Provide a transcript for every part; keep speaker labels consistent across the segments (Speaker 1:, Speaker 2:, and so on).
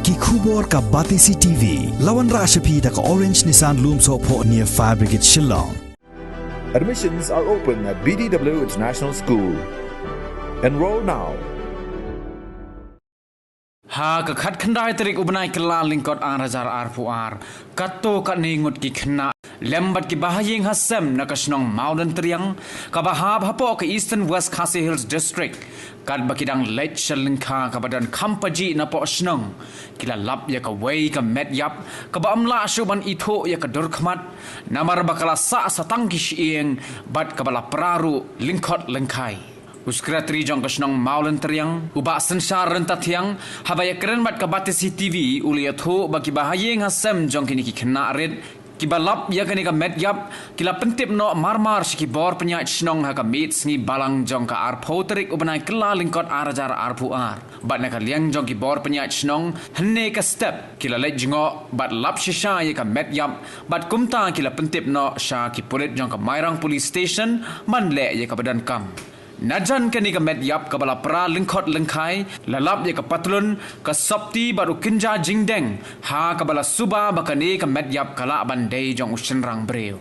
Speaker 1: ki khubor ka Batisi TV lawan ra shapi da ka Orange Nissan Loom so pho near Fire Brigade Shillong.
Speaker 2: Admissions are open at BDW International School. Enroll now.
Speaker 3: Ha ka khat khandai tarik ubnai kala lingkot arajar arpuar katto ka ningut ki khna lembat ki bahaying hasem na kasnong mountain triang ka bahab hapo ka Eastern West Khasi Hills District kat bakidang late shalingkha ka badan khampaji na po snong kila lap ya ka wei ka met yap ka ba amla shuban itho ya ka durkhmat namar bakala sa satang ki shieng bat ka bala praru lingkot lengkai Uskratri jong kasnong maulen teriang uba sensar renta tiang habaya keren bat ka Batisi TV uliat ho bagi bahayeng hasem jong kini ki kena red kibalap ya kini ka met yap kila pentip no marmar siki bor penyait snong ha ka mit sngi balang jong ka arpo terik ubanai kela lingkot arajar arpu ar bat na ka liang jong ki bor penyait snong henne ka step kila let jingo bat lap shisha ya ka met yap bat kumta kila pentip no sha ki pulit jong ka Mairang Police Station man le ya ka badan kam Najan kini ka med yap ka bala pra lingkot lengkai lalap ya ka patlun ka sapti baru kinja jingdeng ha ka bala suba bakani ka med yap kala bandai jong ushen rang breu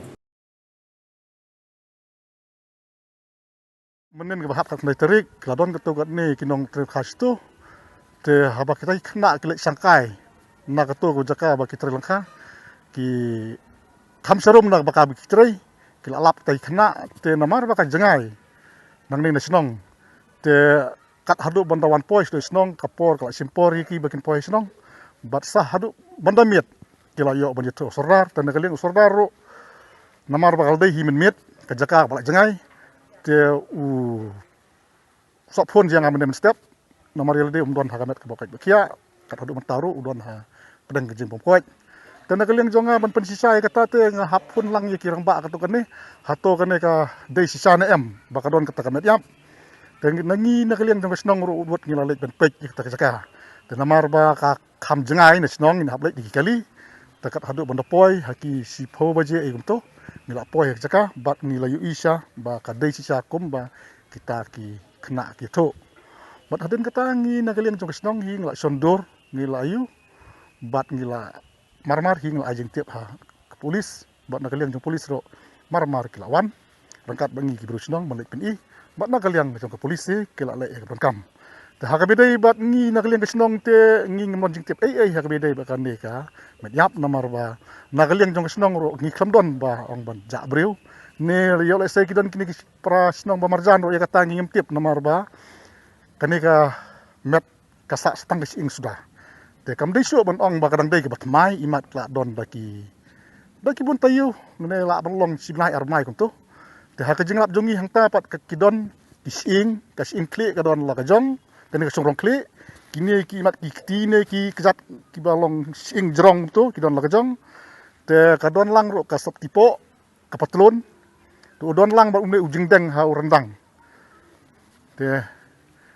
Speaker 4: Menen ka bahap kat terik ladon ka tu kat ni kinong terkhas tu te haba kita kena kelek sangkai na ka tu ko jaka ba kita langka ki kham sarum na ba ka kitrai kila lap tai kena te namar ba ka jangai nang ni nasionong te kat hadu bandawan pois do snong kapor kala simpor ki bakin pois snong bat sah hadu bandamiet kila yo banjit sordar tan kaling sordar ro namar bakal dei himin miet ka jaka bala jangai te u sok phon jang amen step namar yelde don hagamet ka bokai bakia kat hadu mentaru udon ha pedang ke jimpom koi tan kaling jonga ban pensisai kata te ngahap phun lang ye kirang ba ka to kane hato kane ka dei sisa na em bakadon kata kamet yap teng nangi na kalian jong snong ro buat ngilalik ben pek kata jaka te namar ba ka kham jangai na snong in hablek di kali takat hadu banda poi haki si pho baje e gumto ngila poi jaka bat ngila yu isa ba ka dei sisa kum ba kita ki kena ki to bat hadin kata ngi na kalian jong snong hi ngila sondor ngila yu bat ngila marmar hi ngila ajeng tiap ha polis bat na kalian jong polis ro marmar kilawan rangkat bangi ki brusnong malik pen i bat na kalian jong ka polisi kila le ka kam te ha ka bedai bat ngi na kalian snong te ngi mon jing tip ai ha ka bedai ba kan ne ka met yap namar ba na kalian jong snong ro ngi klamdon ba ong ban ja breu ne yo le sai kidon kini pra snong ba marjan ro ya ka tangi ngim tip namar ba kani ka met ka sa stang ing sudah te kam dei so ban ong ba kadang dei ka bat mai imat la don baki bagi bun tayu ngene la belong sibnai armai kum tu te ha ka jinglap jongi hangta pat ka kidon kising ka sing kli ka don la ka jong kene ka songrong kli kini ki mat ki tine ki kjat ki balong sing jrong tu kidon la ka jong te ka don lang ro ka sop tipo ka patlon tu don lang ba umne ujing deng ha urandang te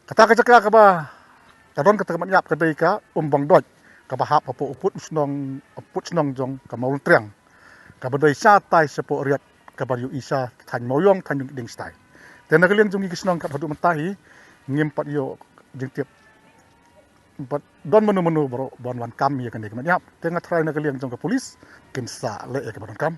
Speaker 4: kata ka jaka ka ba ka don ka tamat yap ka dei ka bang doj ka bahap apo uput snong jong ka maul triang ka badai sa tai sepo riat ka baryu isa than moyong than yung ding stai ten na kalian jungi kisnong ka hadu matahi ngim pat yo jing tiap pat don menu bro bon wan kam ya kan de yap ten na try na kalian jong ka polis kin sa le ka ban kam